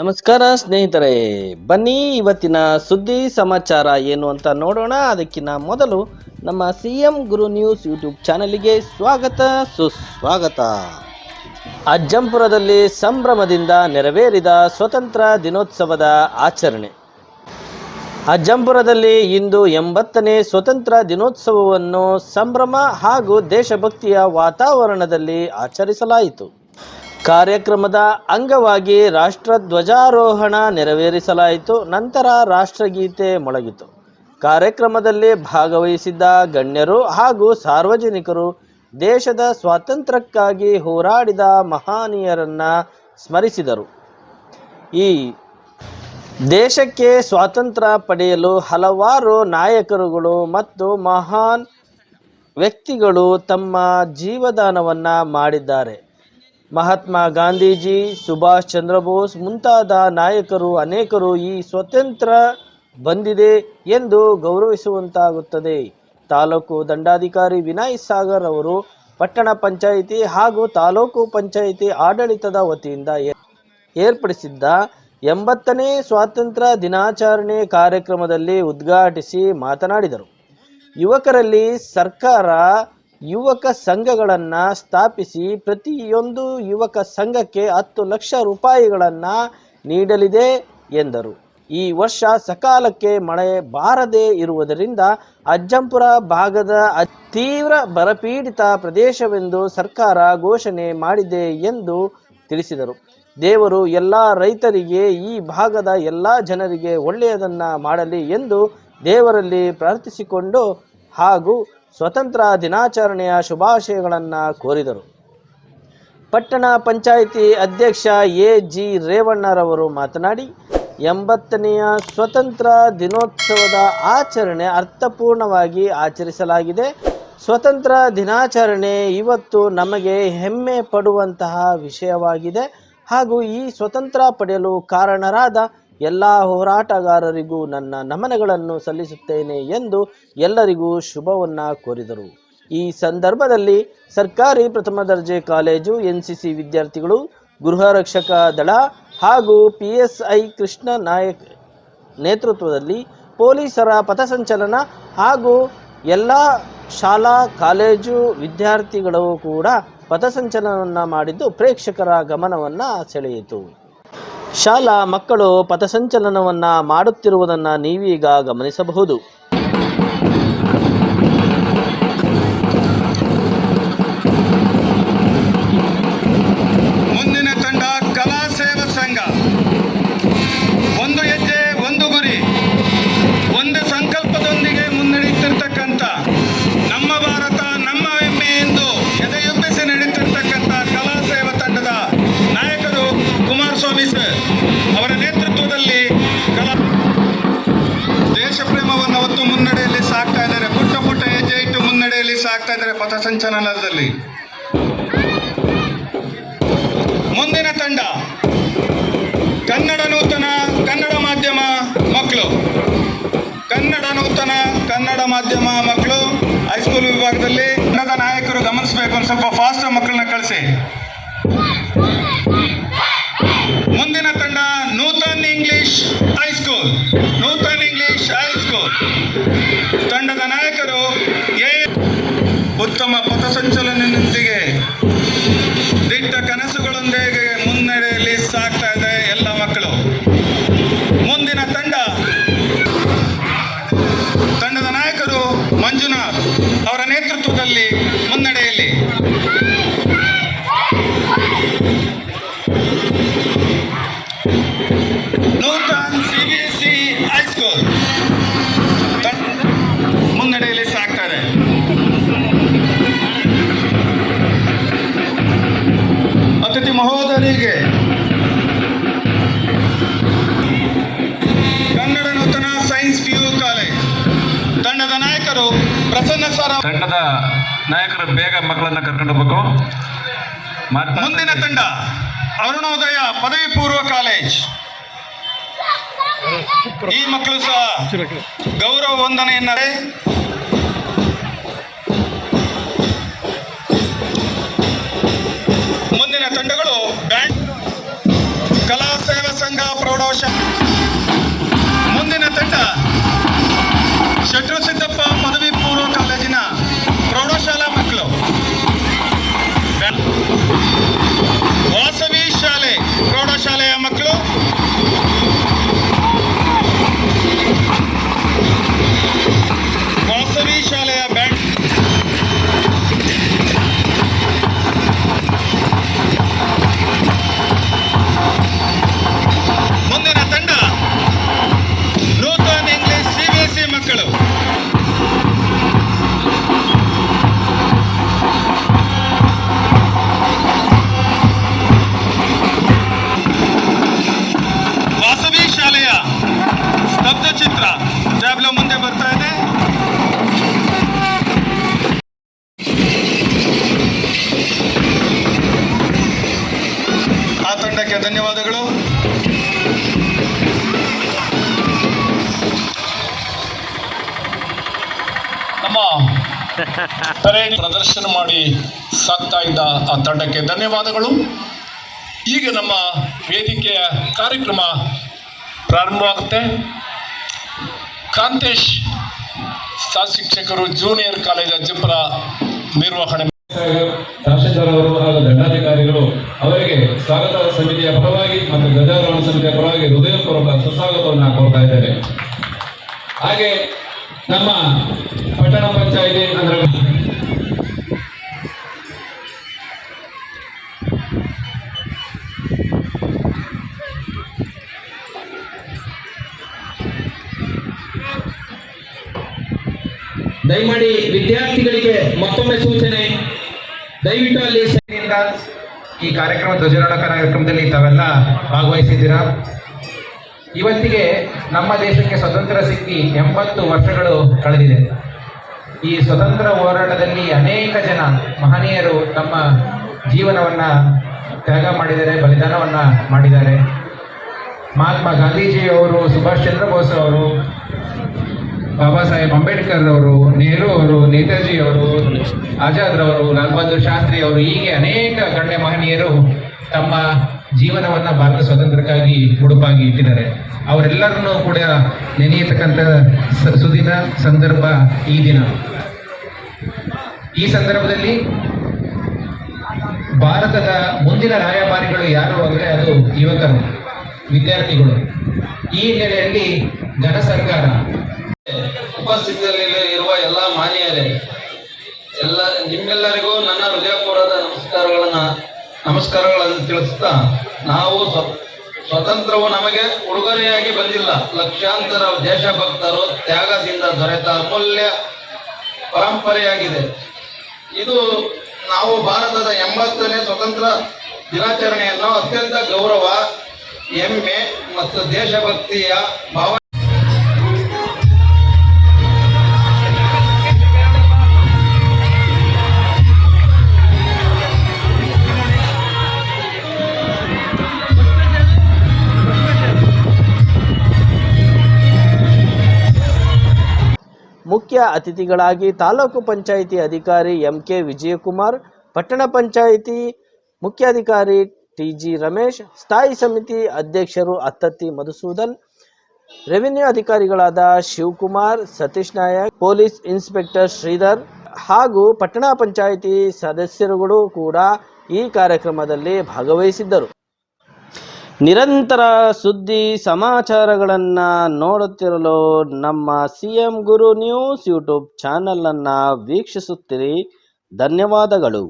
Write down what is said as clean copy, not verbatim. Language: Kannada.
ನಮಸ್ಕಾರ ಸ್ನೇಹಿತರೆ, ಬನ್ನಿ ಇವತ್ತಿನ ಸುದ್ದಿ ಸಮಾಚಾರ ಏನು ಅಂತ ನೋಡೋಣ. ಅದಕ್ಕಿಂತ ಮೊದಲು ನಮ್ಮ CM ಗುರು ನ್ಯೂಸ್ ಯೂಟ್ಯೂಬ್ ಚಾನಲ್ಗೆ ಸ್ವಾಗತ ಸುಸ್ವಾಗತ. ಅಜ್ಜಂಪುರದಲ್ಲಿ ಸಂಭ್ರಮದಿಂದ ನೆರವೇರಿದ ಸ್ವತಂತ್ರ ದಿನೋತ್ಸವದ ಆಚರಣೆ. ಅಜ್ಜಂಪುರದಲ್ಲಿ ಇಂದು 80ನೇ ಸ್ವತಂತ್ರ ದಿನೋತ್ಸವವನ್ನು ಸಂಭ್ರಮ ಹಾಗೂ ದೇಶಭಕ್ತಿಯ ವಾತಾವರಣದಲ್ಲಿ ಆಚರಿಸಲಾಯಿತು. ಕಾರ್ಯಕ್ರಮದ ಅಂಗವಾಗಿ ರಾಷ್ಟ್ರಧ್ವಜಾರೋಹಣ ನೆರವೇರಿಸಲಾಯಿತು. ನಂತರ ರಾಷ್ಟ್ರಗೀತೆ ಮೊಳಗಿತು. ಕಾರ್ಯಕ್ರಮದಲ್ಲಿ ಭಾಗವಹಿಸಿದ್ದ ಗಣ್ಯರು ಹಾಗೂ ಸಾರ್ವಜನಿಕರು ದೇಶದ ಸ್ವಾತಂತ್ರ್ಯಕ್ಕಾಗಿ ಹೋರಾಡಿದ ಮಹನೀಯರನ್ನು ಸ್ಮರಿಸಿದರು. ಈ ದೇಶಕ್ಕೆ ಸ್ವಾತಂತ್ರ್ಯ ಪಡೆಯಲು ಹಲವಾರು ನಾಯಕರುಗಳು ಮತ್ತು ಮಹಾನ್ ವ್ಯಕ್ತಿಗಳು ತಮ್ಮ ಜೀವದಾನವನ್ನು ಮಾಡಿದ್ದಾರೆ. ಮಹಾತ್ಮ ಗಾಂಧೀಜಿ, ಸುಭಾಷ್ ಚಂದ್ರ ಬೋಸ್ ಮುಂತಾದ ನಾಯಕರು ಅನೇಕರು ಈ ಸ್ವಾತಂತ್ರ್ಯ ಬಂದಿದೆ ಎಂದು ಗೌರವಿಸುವಂತಾಗುತ್ತದೆ. ತಾಲೂಕು ದಂಡಾಧಿಕಾರಿ ವಿನಯ್ ಸಾಗರ್ ಅವರು ಪಟ್ಟಣ ಪಂಚಾಯಿತಿ ಹಾಗೂ ತಾಲೂಕು ಪಂಚಾಯಿತಿ ಆಡಳಿತದ ವತಿಯಿಂದ ಏರ್ಪಡಿಸಿದ್ದ 80ನೇ ಸ್ವಾತಂತ್ರ್ಯ ದಿನಾಚರಣೆ ಕಾರ್ಯಕ್ರಮದಲ್ಲಿ ಉದ್ಘಾಟಿಸಿ ಮಾತನಾಡಿದರು. ಯುವಕರಲ್ಲಿ ಸರ್ಕಾರ ಯುವಕ ಸಂಘಗಳನ್ನು ಸ್ಥಾಪಿಸಿ ಪ್ರತಿಯೊಂದು ಯುವಕ ಸಂಘಕ್ಕೆ 10 ಲಕ್ಷ ರೂಪಾಯಿಗಳನ್ನು ನೀಡಲಿದೆ ಎಂದರು. ಈ ವರ್ಷ ಸಕಾಲಕ್ಕೆ ಮಳೆ ಬಾರದೇ ಇರುವುದರಿಂದ ಅಜ್ಜಂಪುರ ಭಾಗದ ತೀವ್ರ ಬರಪೀಡಿತ ಪ್ರದೇಶವೆಂದು ಸರ್ಕಾರ ಘೋಷಣೆ ಮಾಡಿದೆ ಎಂದು ತಿಳಿಸಿದರು. ದೇವರು ಎಲ್ಲ ರೈತರಿಗೆ, ಈ ಭಾಗದ ಎಲ್ಲ ಜನರಿಗೆ ಒಳ್ಳೆಯದನ್ನು ಮಾಡಲಿ ಎಂದು ದೇವರಲ್ಲಿ ಪ್ರಾರ್ಥಿಸಿಕೊಂಡು ಹಾಗೂ ಸ್ವತಂತ್ರ ದಿನಾಚರಣೆಯ ಶುಭಾಶಯಗಳನ್ನು ಕೋರಿದರು. ಪಟ್ಟಣ ಪಂಚಾಯಿತಿ ಅಧ್ಯಕ್ಷ AG ರೇವಣ್ಣರವರು ಮಾತನಾಡಿ, 80ನೆಯ ಸ್ವತಂತ್ರ ದಿನೋತ್ಸವದ ಆಚರಣೆ ಅರ್ಥಪೂರ್ಣವಾಗಿ ಆಚರಿಸಲಾಗಿದೆ. ಸ್ವತಂತ್ರ ದಿನಾಚರಣೆ ಇವತ್ತು ನಮಗೆ ಹೆಮ್ಮೆ ಪಡುವಂತಹ ವಿಷಯವಾಗಿದೆ ಹಾಗೂ ಈ ಸ್ವತಂತ್ರ ಪಡೆಯಲು ಕಾರಣರಾದ ಎಲ್ಲ ಹೋರಾಟಗಾರರಿಗೂ ನನ್ನ ನಮನಗಳನ್ನು ಸಲ್ಲಿಸುತ್ತೇನೆ ಎಂದು ಎಲ್ಲರಿಗೂ ಶುಭವನ್ನು ಕೋರಿದರು. ಈ ಸಂದರ್ಭದಲ್ಲಿ ಸರ್ಕಾರಿ ಪ್ರಥಮ ದರ್ಜೆ ಕಾಲೇಜು, NCC ವಿದ್ಯಾರ್ಥಿಗಳು, ಗೃಹ ರಕ್ಷಕ ದಳ ಹಾಗೂ PSI ಕೃಷ್ಣ ನಾಯಕ್ ನೇತೃತ್ವದಲ್ಲಿ ಪೊಲೀಸರ ಪಥಸಂಚಲನ ಹಾಗೂ ಎಲ್ಲ ಶಾಲಾ ಕಾಲೇಜು ವಿದ್ಯಾರ್ಥಿಗಳು ಕೂಡ ಪಥಸಂಚಲನವನ್ನು ಮಾಡಿದ್ದು ಪ್ರೇಕ್ಷಕರ ಗಮನವನ್ನು ಸೆಳೆಯಿತು. ಶಾಲಾ ಮಕ್ಕಳು ಪಥಸಂಚಲನವನ್ನು ಮಾಡುತ್ತಿರುವುದನ್ನು ನೀವೀಗ ಗಮನಿಸಬಹುದು. ಮುಂದಿನ ತಂಡ ಕಲಾ ಸೇವಾ ಸಂಘ. ಒಂದು ಹೆಜ್ಜೆ ಒಂದು ಗುರಿ, ಒಂದು ಸಂಕಲ್ಪದೊಂದಿಗೆ ಮುನ್ನಡೆಯುತ್ತಿರ್ತಕ್ಕಂಥ ನಮ್ಮ ಭಾರತ ನಮ್ಮ ಹೆಮ್ಮೆ ಎಂದು ಎದೆಯುಬ್ಬಿಸಿ ನಡೀತಿರ್ತಕ್ಕಂಥ ಕಲಾ ಸೇವಾ ತಂಡದ ನಾಯಕರು ಕುಮಾರಸ್ವಾಮಿ ಸರ್ ಅವರ ನೇತೃತ್ವದಲ್ಲಿ ದೇಶ ಪ್ರೇಮವನ್ನು ಹೊತ್ತು ಮುನ್ನಡೆಯಲ್ಲಿ ಸಾಕ್ತಾ ಇದ್ದಾರೆ. ಪುಟ್ಟ ಪುಟ್ಟ ಹೆಜ್ಜೆ ಇಟ್ಟು ಮುನ್ನಡೆಯಲ್ಲಿ ಸಾಕ್ತಾ ಇದ್ದಾರೆ ಪಥಸಂಚಲನದಲ್ಲಿ. ಮುಂದಿನ ತಂಡ ಕನ್ನಡ ನೂತನ ಕನ್ನಡ ಮಾಧ್ಯಮ ಮಕ್ಕಳು. ಕನ್ನಡ ಮಾಧ್ಯಮ ಮಕ್ಕಳು ಹೈಸ್ಕೂಲ್ ವಿಭಾಗದಲ್ಲಿ ತಂಡದ ನಾಯಕರು ಗಮನಿಸಬೇಕು. ಒಂದು ಸ್ವಲ್ಪ ಫಾಸ್ಟ್ ಮಕ್ಕಳನ್ನ ಕಳಿಸಿ. ಮುಂದಿನ ತಂಡ ನೂತನ್ ಇಂಗ್ಲಿಷ್ ಹೈಸ್ಕೂಲ್. ತಂಡದ ನಾಯಕರು ಉತ್ತಮ ಪಥಸಂಚಲನದೊಂದಿಗೆ ದಿಟ್ಟ ಕನಸುಗಳೊಂದಿಗೆ ಮುನ್ನಡೆಯಲ್ಲಿ ಸಾಗ್ತಾ ಇದೆ ಎಲ್ಲ ಮಕ್ಕಳು. ಮುಂದಿನ ತಂಡದ ನಾಯಕರು ಮಂಜುನಾಥ್ ಅವರ ನೇತೃತ್ವದಲ್ಲಿ ಮುನ್ನಡೆಯಲ್ಲಿ. ನೂತನ್ CBSE ಹೈಸ್ಕೂಲ್ ಮುನ್ನಡೆಯಲ್ಲಿ ಸಾಕ್ತಾರೆ. ಅತಿಥಿ ಮಹೋದಯರಿಗೆ ಕನ್ನಡ ನೂತನ ಸೈನ್ಸ್ PU ಕಾಲೇಜ್ ತಂಡದ ನಾಯಕರು ಪ್ರಸನ್ನ ಸರ್. ತಂಡದ ನಾಯಕರು ಬೇಗ ಮಕ್ಕಳನ್ನ ಕರ್ಕೊಂಡು ಹೋಗ್ಬೇಕು. ಮುಂದಿನ ತಂಡ ಅರುಣೋದಯ ಪದವಿ ಪೂರ್ವ ಕಾಲೇಜ್. ಈ ಮಕ್ಕಳು ಸಹ ಗೌರವ ವಂದನೆಯನ್ನ. ಮುಂದಿನ ತಂಡಗಳು ಕಲಾ ಸೇವಾ ಸಂಘ ಮುಂದಿನ ತಂಡ ಶೆಟ್ರು ಸಿದ್ದಪ್ಪ ಪದವಿ ಪೂರ್ವ ಕಾಲೇಜಿನ ಪ್ರೌಢಶಾಲಾ ಮಕ್ಕಳು. ವಾಸವಿ ಶಾಲೆ ಪ್ರೌಢಶಾಲೆಯ ಮಕ್ಕಳು. ವಾಸವಿ ಶಾಲೆಯ ಬ್ಯಾಂಡ್. ಮುಂದಿನ ತಂಡ ನೂತನ್ ಇಂಗ್ಲಿಷ್ CBSE ಮಕ್ಕಳು. ವಾಸವಿ ಶಾಲೆಯ ಸ್ತಬ್ಧ ಚಿತ್ರ ಟ್ಯಾಬ್ಲೋ ಮುಂದೆ ಬರ್ತಾ ಇದೆ. ಆ ತಂಡಕ್ಕೆ ಧನ್ಯವಾದಗಳು. ನಮ್ಮ ಪರೇಡ್ ಪ್ರದರ್ಶನ ಮಾಡಿ ಸಾಕ್ತಾ ಇದ್ದ ಆ ತಂಡಕ್ಕೆ ಧನ್ಯವಾದಗಳು. ಈಗ ನಮ್ಮ ವೇದಿಕೆಯ ಕಾರ್ಯಕ್ರಮ ಪ್ರಾರಂಭವಾಗುತ್ತೆ. ಕಾಂತೇಶ್ ಸಹ ಶಿಕ್ಷಕರು ಜೂನಿಯರ್ ಕಾಲೇಜ್ ಅಜ್ಜಪುರ ನಿರ್ವಹಣೆ. ತಹಶೀಲ್ದಾರ್ ಅವರು ಹಾಗೂ ದಂಡಾಧಿಕಾರಿಗಳು ಅವರಿಗೆ ಸ್ವಾಗತ ಸಮಿತಿಯ ಪರವಾಗಿ ಮತ್ತು ಧ್ವಜಾರೋಹಣ ಸಮಿತಿಯ ಪರವಾಗಿ ಹೃದಯಪೂರ್ವಕ ಸುಸ್ವಾಗತವನ್ನು ಕೋರ್ತಾ ಇದ್ದೇವೆ. ಹಾಗೆ ನಮ್ಮ ಪಟ್ಟಣ ಪಂಚಾಯಿತಿ ಅಂದ್ರೆ ದಯಮಾಡಿ ವಿದ್ಯಾರ್ಥಿಗಳಿಗೆ ಮತ್ತೊಮ್ಮೆ ಸೂಚನೆ, ದಯವಿಟ್ಟು ಅಲ್ಲಿ ಈ ಕಾರ್ಯಕ್ರಮ ಧ್ವಜಾರೋಹಣ ಕಾರ್ಯಕ್ರಮದಲ್ಲಿ ತಾವೆಲ್ಲ ಭಾಗವಹಿಸಿದ್ದೀರಾ. ಇವತ್ತಿಗೆ ನಮ್ಮ ದೇಶಕ್ಕೆ ಸ್ವತಂತ್ರ ಸಿಕ್ಕಿ 80 ವರ್ಷಗಳು ಕಳೆದಿದೆ. ಈ ಸ್ವತಂತ್ರ ಹೋರಾಟದಲ್ಲಿ ಅನೇಕ ಜನ ಮಹನೀಯರು ತಮ್ಮ ಜೀವನವನ್ನು ತ್ಯಾಗ ಮಾಡಿದ್ದಾರೆ, ಬಲಿದಾನವನ್ನು ಮಾಡಿದ್ದಾರೆ. ಮಹಾತ್ಮ ಗಾಂಧೀಜಿಯವರು, ಸುಭಾಷ್ ಚಂದ್ರ ಬೋಸ್ ಅವರು, ಬಾಬಾ ಸಾಹೇಬ್ ಅಂಬೇಡ್ಕರ್ ಅವರು, ನೆಹರು ಅವರು, ನೇತಾಜಿ ಅವರು, ಆಜಾದ್ರವರು, ಲಾಲ್ ಬಹದ್ದೂರ್ ಶಾಸ್ತ್ರಿ ಅವರು, ಹೀಗೆ ಅನೇಕ ಗಣ್ಯ ಮಹನೀಯರು ತಮ್ಮ ಜೀವನವನ್ನು ಭಾರತ ಸ್ವಾತಂತ್ರ್ಯಕ್ಕಾಗಿ ಮುಡುಪಾಗಿ ಇಟ್ಟಿದ್ದಾರೆ. ಅವರೆಲ್ಲರನ್ನೂ ಕೂಡ ನೆನೆಯತಕ್ಕಂಥ ಸುದಿನ ಸಂದರ್ಭ ಈ ದಿನ. ಈ ಸಂದರ್ಭದಲ್ಲಿ ಭಾರತದ ಮುಂದಿನ ರಾಯಭಾರಿಗಳು ಯಾರು ಅಂದರೆ ಅದು ಯುವಕರು, ವಿದ್ಯಾರ್ಥಿಗಳು. ಈ ಹಿನ್ನೆಲೆಯಲ್ಲಿ ಘನ ಸರ್ಕಾರ ಉಪಸ್ಥಿತಿಯಲ್ಲಿ ಇರುವ ಎಲ್ಲ ಮಾನ್ಯರೇ, ನಿಮ್ಮೆಲ್ಲರಿಗೂ ನನ್ನ ಹೃದಯಪೂರ್ವಕ ನಮಸ್ಕಾರಗಳನ್ನು ತಿಳಿಸುತ್ತಾ, ನಾವು ಸ್ವತಂತ್ರವು ನಮಗೆ ಉಡುಗೊರೆಯಾಗಿ ಬಂದಿಲ್ಲ. ಲಕ್ಷಾಂತರ ದೇಶಭಕ್ತರು ತ್ಯಾಗದಿಂದ ದೊರೆತ ಅಮೂಲ್ಯ ಪರಂಪರೆಯಾಗಿದೆ. ಇದು ನಾವು ಭಾರತದ 80ನೇ ಸ್ವತಂತ್ರ ದಿನಾಚರಣೆಯನ್ನು ಅತ್ಯಂತ ಗೌರವ, ಹೆಮ್ಮೆ ಮತ್ತು ದೇಶಭಕ್ತಿಯ ಭಾವ ಮುಖ್ಯ ಅತಿಥಿಗಳಾಗಿ ತಾಲೂಕು ಪಂಚಾಯಿತಿ ಅಧಿಕಾರಿ MK ವಿಜಯಕುಮಾರ್, ಪಟ್ಟಣ ಪಂಚಾಯಿತಿ ಮುಖ್ಯಾಧಿಕಾರಿ TG ರಮೇಶ್, ಸ್ಥಾಯಿ ಸಮಿತಿ ಅಧ್ಯಕ್ಷರು ಅತ್ತತ್ತಿ ಮಧುಸೂದನ್, ರೆವಿನ್ಯೂ ಅಧಿಕಾರಿಗಳಾದ ಶಿವಕುಮಾರ್, ಸತೀಶ್ ನಾಯಕ್, ಪೊಲೀಸ್ ಇನ್ಸ್ಪೆಕ್ಟರ್ ಶ್ರೀಧರ್ ಹಾಗೂ ಪಟ್ಟಣ ಪಂಚಾಯಿತಿ ಸದಸ್ಯರುಗಳು ಕೂಡ ಈ ಕಾರ್ಯಕ್ರಮದಲ್ಲಿ ಭಾಗವಹಿಸಿದ್ದರು. ನಿರಂತರ ಸುದ್ದಿ ಸಮಾಚಾರಗಳನ್ನು ನೋಡುತ್ತಿರಲು ನಮ್ಮ CM ಗುರು ನ್ಯೂಸ್ ಯೂಟ್ಯೂಬ್ ಚಾನಲನ್ನು ವೀಕ್ಷಿಸುತ್ತಿರಿ. ಧನ್ಯವಾದಗಳು.